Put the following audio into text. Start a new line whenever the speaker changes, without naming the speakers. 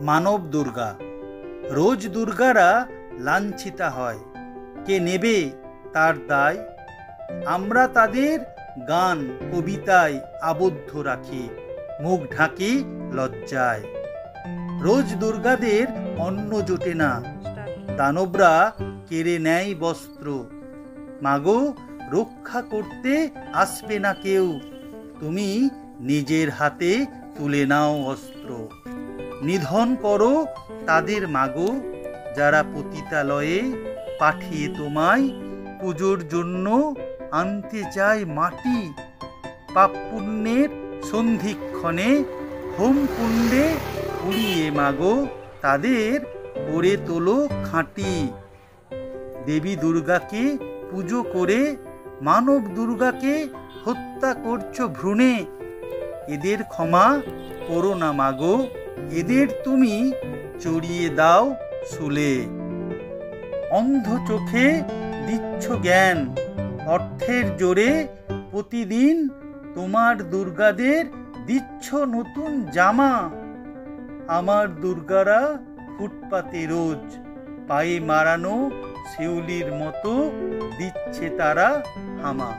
মানব দুর্গা। রোজ দুর্গারা লাঞ্ছিতা হয়, কে নেবে তার দায়? আমরা তাদের গান কবিতায় আবদ্ধ রাখি, মুখ ঢাকি লজ্জায়। রোজ দুর্গাদের অন্ন জোটে না, দানবরা কেড়ে নেয় বস্ত্র। মাগো, রক্ষা করতে আসবে না কেউ, তুমি নিজের হাতে তুলে নাও অস্ত্র। নিধন করো তাদের মাগো, যারা পতিতালয়ে পাঠিয়ে তোমায় পুজোর জন্য আনতে চায় মাটি। পাপ পুণ্যের সন্ধিক্ষণে হোম কুণ্ডে পুড়িয়ে মাগো, তাদের করে তোলো খাঁটি। দেবী দুর্গাকে পুজো করে মানব দুর্গাকে হত্যা করছো ভ্রূণে। এদের ক্ষমা করো না মাগো, এদের তুমি চড়িয়ে দাও শুলে। অন্ধ চোখে দিচ্ছ জ্ঞান, অর্থের জোরে প্রতিদিন তোমার দুর্গাদের দিচ্ছ নতুন জামা। আমার দুর্গারা ফুটপাতে রোজ পায়ে মারানো শিউলির মতো দিচ্ছে তারা হামা।